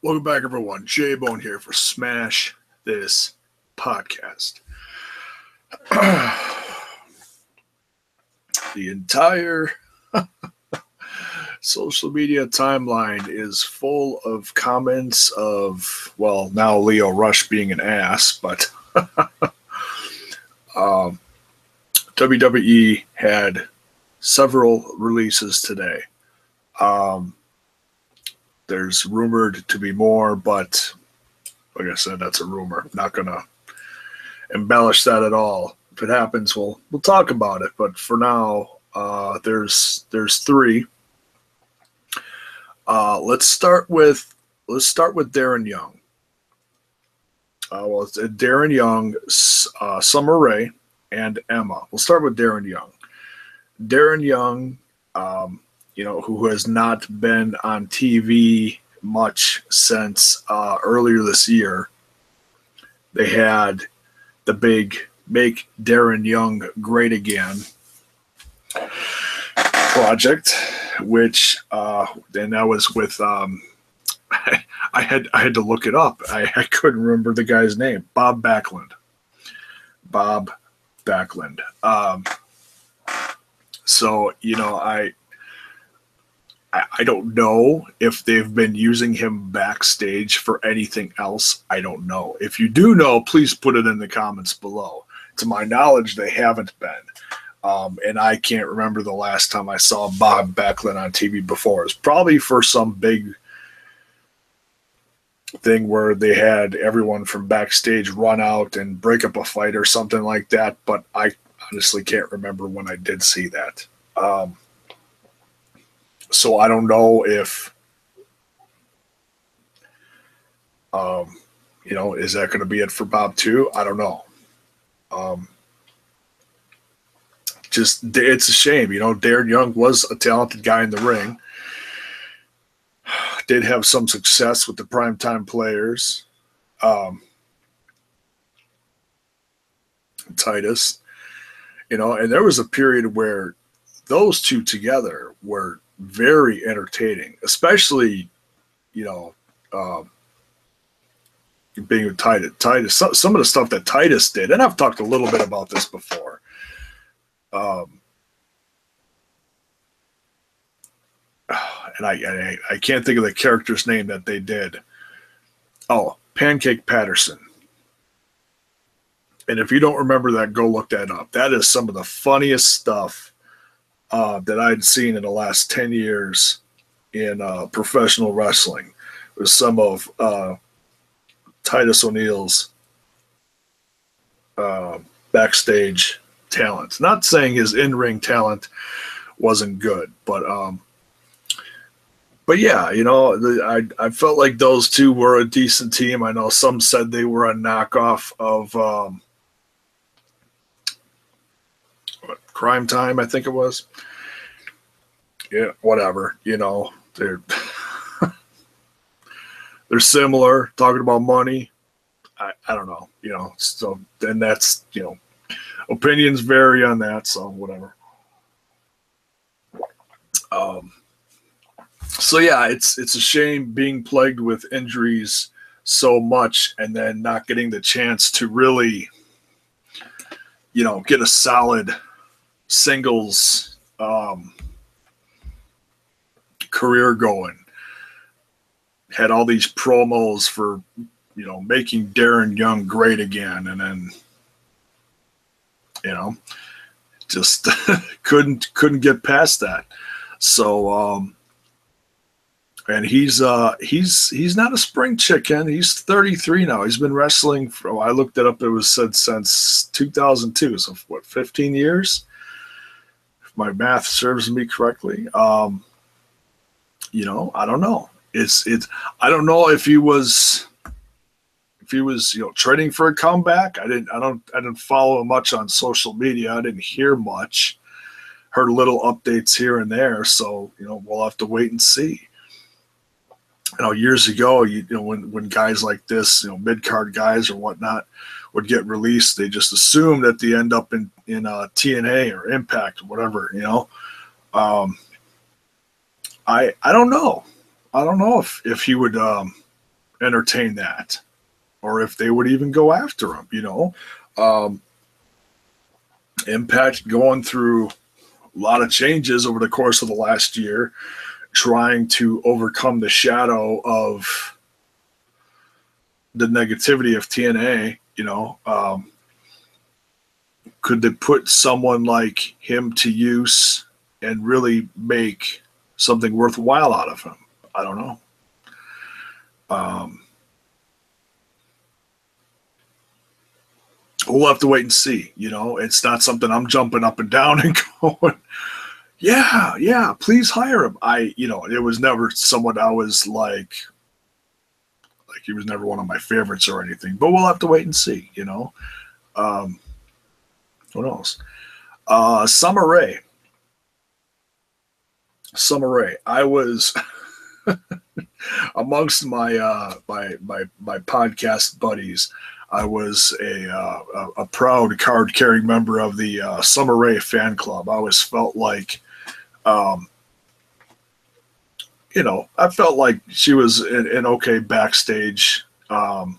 Welcome back, everyone. J-Bone here for Smash This Podcast. The entire social media timeline is full of comments of, well, now Leo Rush being an ass, but WWE had several releases today. There's rumored to be more, but like I said, that's a rumor. I'm not going to embellish that at all. If it happens, we'll talk about it. But for now, there's three. Let's start with Darren Young. It's Darren Young, Summer Rae, and Emma. We'll start with Darren Young. Darren Young, who has not been on TV much since earlier this year. They had the big Make Darren Young Great Again project, which and that was with I had to look it up. I couldn't remember the guy's name. Bob Backlund. So I don't know if they've been using him backstage for anything else. I don't know. If you do know, please put it in the comments below. To my knowledge, they haven't been. And I can't remember the last time I saw Bob Backlund on TV before. It's probably for some big thing where they had everyone from backstage run out and break up a fight or something like that. But I honestly can't remember when I did see that. So I don't know if, is that going to be it for Bob too? I don't know. It's a shame. Darren Young was a talented guy in the ring. Did have some success with the primetime players. Titus, and there was a period where those two together were very entertaining, especially, being with Titus. Some of the stuff that Titus did, and I've talked a little bit about this before. And I can't think of the character's name that they did. Oh, Pancake Patterson. And if you don't remember that, go look that up. That is some of the funniest stuff that I'd seen in the last 10 years in professional wrestling. With some of Titus O'Neil's backstage talent. Not saying his in-ring talent wasn't good, but yeah, I felt like those two were a decent team. I know some said they were a knockoff of Crime Time, I think it was. Yeah, whatever. They're they're similar. Talking about money, I don't know. So then that's opinions vary on that. So whatever. So yeah, it's a shame being plagued with injuries so much and then not getting the chance to really, get a solid singles career going. Had all these promos for, making Darren Young great again, and then, just couldn't get past that. So, and he's not a spring chicken. He's 33 now. He's been wrestling I looked it up. It was said since 2002. So what, 15 years? If my math serves me correctly. I don't know. I don't know if he was training for a comeback. I didn't follow him much on social media. I didn't hear much. Heard little updates here and there. So, we'll have to wait and see. Years ago, when guys like this, mid-card guys or whatnot would get released, they just assume that they end up in TNA or Impact or whatever, I don't know. I don't know if he would entertain that, or if they would even go after him. Impact going through a lot of changes over the course of the last year, trying to overcome the shadow of the negativity of TNA. Could they put someone like him to use and really make something worthwhile out of him? I don't know. We'll have to wait and see. It's not something I'm jumping up and down and going, yeah, please hire him. It was never someone I was like he was never one of my favorites or anything, but we'll have to wait and see. What else? Summer Rae. I was amongst my podcast buddies. I was a proud card-carrying member of the Summer Rae fan club. I always felt like, I felt like she was an okay backstage promo.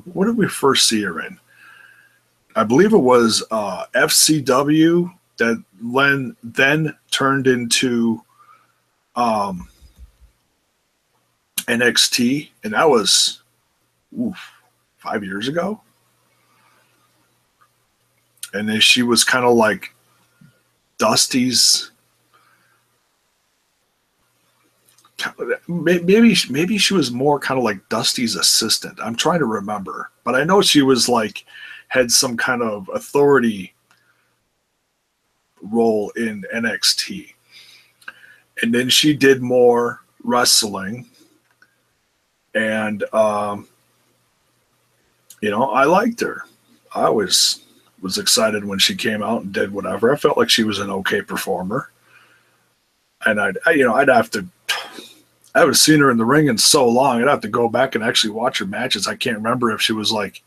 What did we first see her in? I believe it was FCW that then turned into NXT, and that was 5 years ago. And then she was kind of like Dusty's. Maybe she was more kind of like Dusty's assistant. I'm trying to remember, but I know she was like had some kind of authority role in NXT. And then she did more wrestling. And, I liked her. I was excited when she came out and did whatever. I felt like she was an okay performer. And I haven't seen her in the ring in so long. I'd have to go back and actually watch her matches. I can't remember if she was like,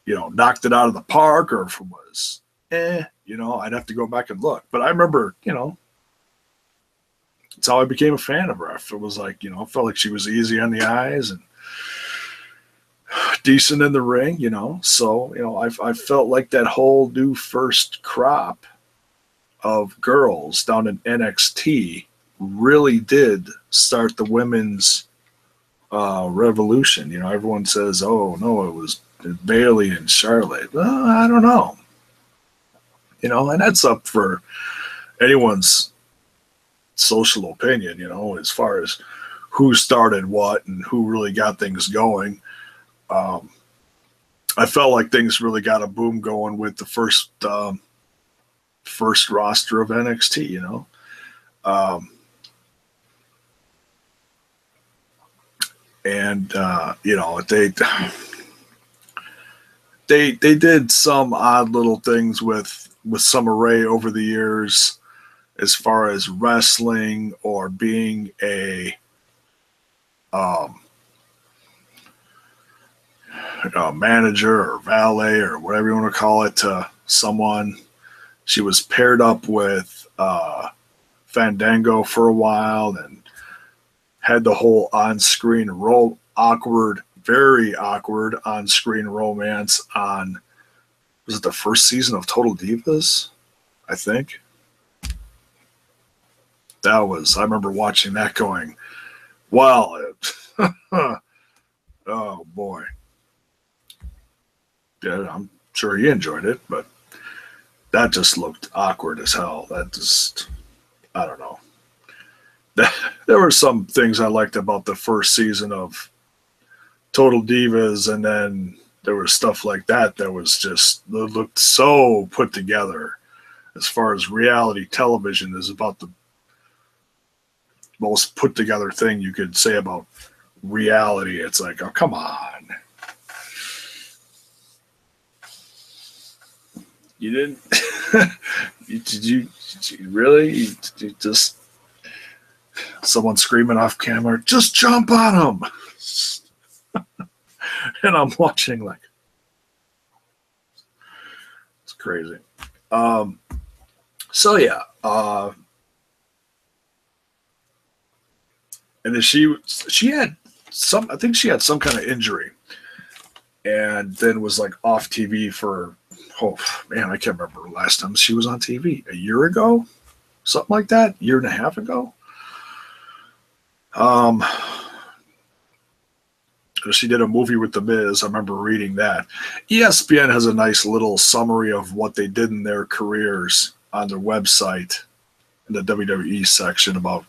knocked it out of the park or if it was, I'd have to go back and look. But I remember, it's how I became a fan of her. It was like, I felt like she was easy on the eyes and decent in the ring, So, I felt like that whole new first crop of girls down in NXT really did start the women's revolution. Everyone says, oh, no, it was Bayley and Charlotte. Well, I don't know. And that's up for anyone's social opinion, as far as who started what and who really got things going. I felt like things really got a boom going with the first roster of NXT, they did some odd little things with Summer Rae over the years, as far as wrestling or being a manager or valet or whatever you want to call it to someone. She was paired up with Fandango for a while and had the whole on-screen very awkward on-screen romance on, was it the first season of Total Divas? I think. I remember watching that going, wow, oh boy. Yeah, I'm sure he enjoyed it, but that just looked awkward as hell. That just, I don't know. There were some things I liked about the first season of Total Divas, and then there was stuff like that was just, it looked so put together. As far as reality television is about the most put together thing you could say about reality. It's like, oh, come on. You didn't, did you really? You just, someone screaming off camera, just jump on him. And I'm watching like, it's crazy. So yeah, And then she had I think she had some kind of injury, and then was like off TV for, oh man, I can't remember the last time she was on TV. A year ago, something like that, year and a half ago. She did a movie with The Miz. I remember reading that. ESPN has a nice little summary of what they did in their careers on their website in the WWE section about,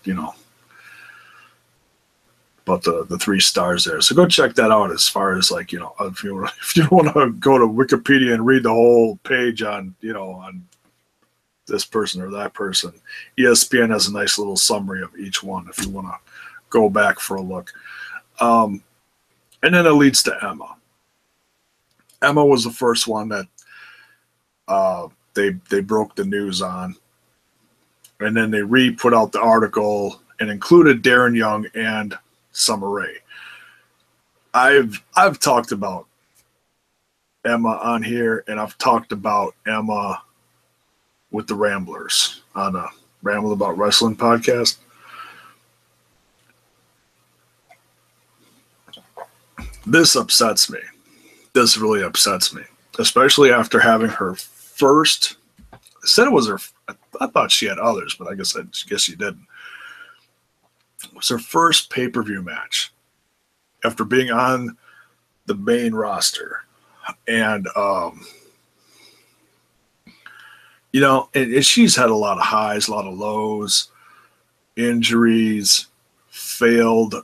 about the 3 stars there. So go check that out as far as like, if you don't want to go to Wikipedia and read the whole page on, on this person or that person, ESPN has a nice little summary of each one if you want to go back for a look. And then it leads to Emma. Emma was the first one that they broke the news on. And then they re-put out the article and included Darren Young and Summer Rae. I've talked about Emma on here, and I've talked about Emma with the Ramblers on a Ramble About Wrestling podcast. This upsets me. This really upsets me, especially after having her first. I said it was her. I thought she had others, but I guess she didn't. It was her first pay-per-view match after being on the main roster, and and she's had a lot of highs, a lot of lows, injuries, failed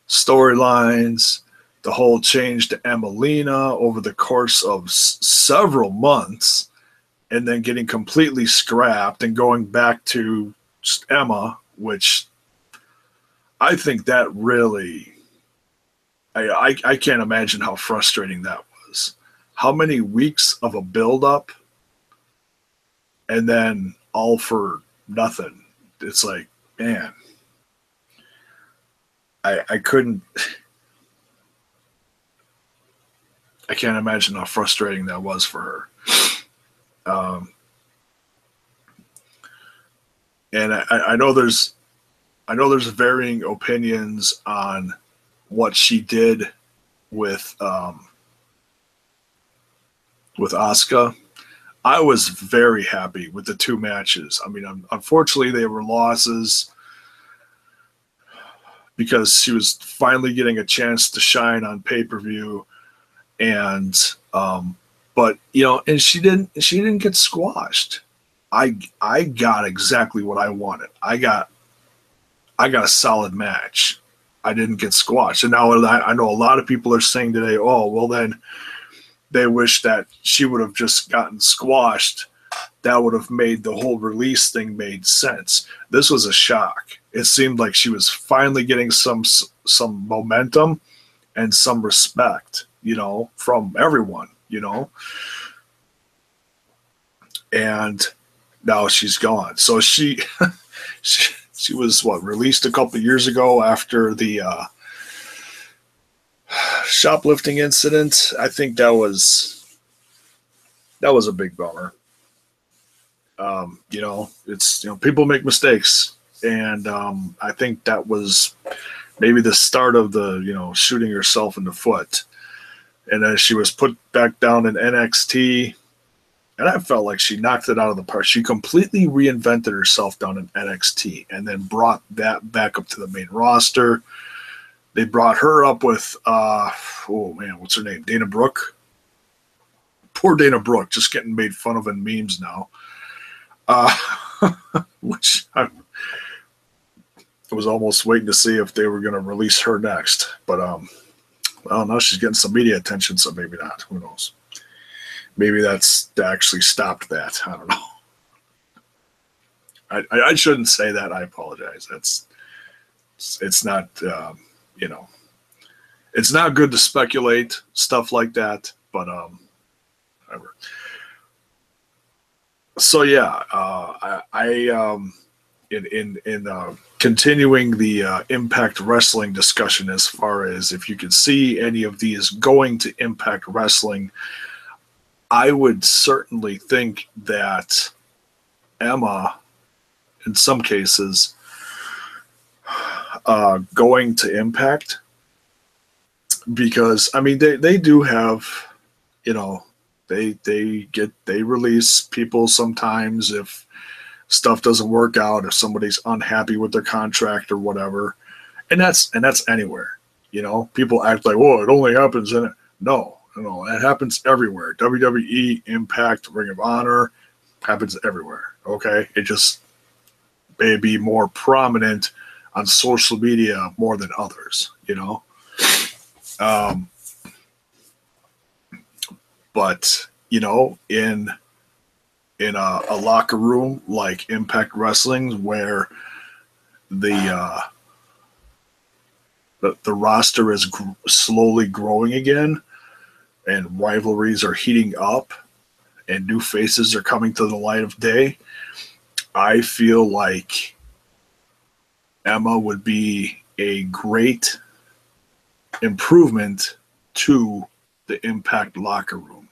storylines, the whole change to Emelina over the course of several months, and then getting completely scrapped and going back to Emma, which I think that really, I can't imagine how frustrating that was. How many weeks of a build-up and then all for nothing. It's like, man, I couldn't. I can't imagine how frustrating that was for her. And I know there's varying opinions on what she did with Asuka. I was very happy with the 2 matches. I mean, unfortunately, they were losses because she was finally getting a chance to shine on pay-per-view, and but and she didn't get squashed. I got exactly what I wanted. I got a solid match. I didn't get squashed. And now I know a lot of people are saying today, oh, well, then they wish that she would have just gotten squashed. That would have made the whole release thing made sense. This was a shock. It seemed like she was finally getting some momentum and some respect, from everyone, And now she's gone. So she was released a couple of years ago after the shoplifting incident. I think that was a big bummer. It's people make mistakes, and I think that was maybe the start of the shooting herself in the foot. And then she was put back down in NXT. And I felt like she knocked it out of the park. She completely reinvented herself down in NXT and then brought that back up to the main roster. They brought her up with, what's her name? Dana Brooke. Poor Dana Brooke, just getting made fun of in memes now. Which I was almost waiting to see if they were going to release her next. But, now she's getting some media attention, so maybe not. Who knows? Maybe that actually stopped that. I don't know. I shouldn't say that. I apologize. It's not, it's not good to speculate stuff like that, but whatever. So yeah, in continuing the Impact Wrestling discussion, as far as if you could see any of these going to Impact Wrestling, I would certainly think that Emma, in some cases, going to Impact, because I mean they do have, you know, they release people sometimes if stuff doesn't work out, if somebody's unhappy with their contract or whatever, and that's anywhere. You know, people act like, whoa, it only happens in it. No, it happens everywhere. WWE, Impact, Ring of Honor, happens everywhere. Okay, it just may be more prominent on social media more than others. You know, but you know, in a locker room like Impact Wrestling, where the roster is slowly growing again, and rivalries are heating up, and new faces are coming to the light of day, I feel like Emma would be a great improvement to the Impact locker room.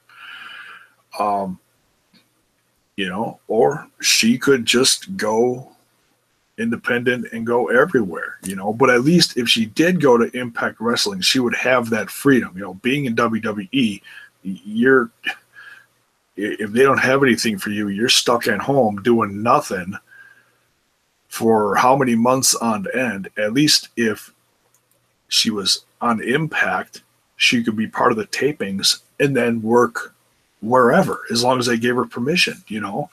You know, or she could just go independent and go everywhere, you know, but at least if she did go to Impact Wrestling, she would have that freedom. You know, being in WWE, if they don't have anything for you, you're stuck at home doing nothing for how many months on end. At least if she was on Impact, she could be part of the tapings and then work wherever, as long as they gave her permission. You know,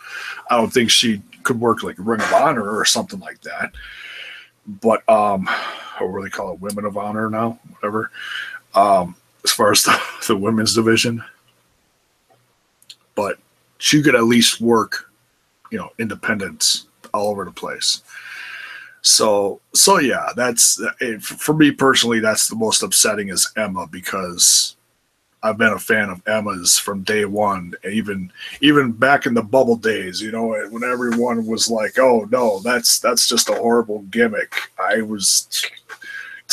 I don't think she could work like Ring of Honor or something like that, but or what do they call it, Women of Honor now, whatever, as far as the women's division. But she could at least work, you know, independence all over the place. So yeah, that's for me personally, that's the most upsetting is Emma, because I've been a fan of Emma's from day one, even back in the bubble days, you know, when everyone was like, "Oh no, that's just a horrible gimmick."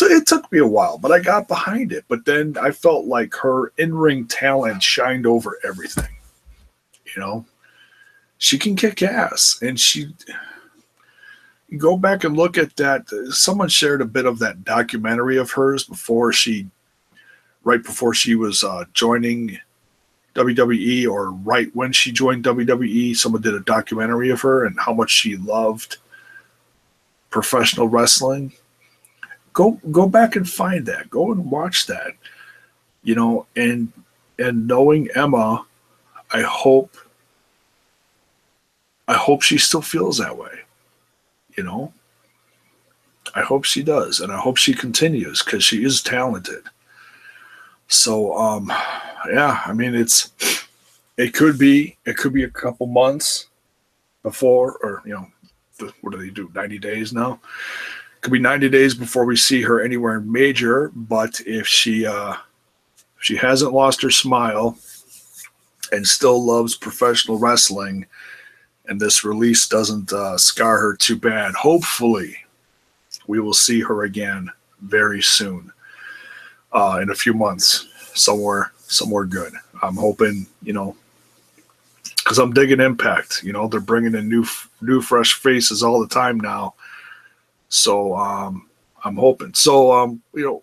It took me a while, but I got behind it. But then I felt like her in-ring talent shined over everything. You know, she can kick ass, and you go back and look at that. Someone shared a bit of that documentary of hers right before she was joining WWE, or right when she joined WWE. Someone did a documentary of her and how much she loved professional wrestling. Go back and find that. Go and watch that. You know, and knowing Emma, I hope she still feels that way. You know, I hope she does, and I hope she continues, because she is talented. So, yeah, I mean, it could be a couple months before, or, you know, what do they do? 90 days now? It could be 90 days before we see her anywhere major. But if she hasn't lost her smile and still loves professional wrestling, and this release doesn't scar her too bad, hopefully we will see her again very soon. In a few months, somewhere good. I'm hoping, you know, because I'm digging Impact. You know, they're bringing in new fresh faces all the time now. So I'm hoping. So you know,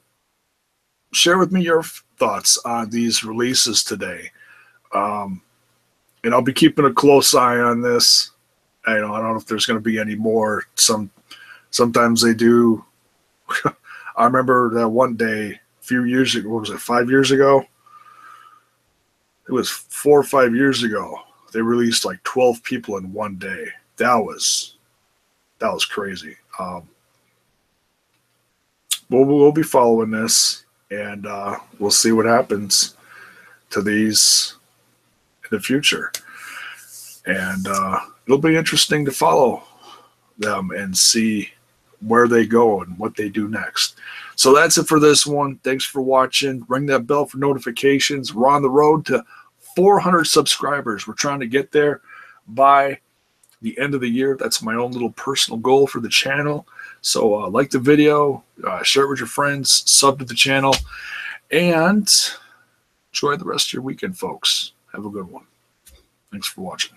share with me your thoughts on these releases today, and I'll be keeping a close eye on this. I don't know if there's going to be any more. Sometimes they do. I remember that one day, few years ago, what was it, 5 years ago? It was 4 or 5 years ago. They released like 12 people in one day. That was crazy. We'll be following this, and we'll see what happens to these in the future. And it'll be interesting to follow them and see where they go and what they do next. So that's it for this one. Thanks for watching. Ring that bell for notifications. We're on the road to 400 subscribers. We're trying to get there by the end of the year. That's my own little personal goal for the channel. So like the video, share it with your friends, sub to the channel, and enjoy the rest of your weekend, folks. Have a good one. Thanks for watching.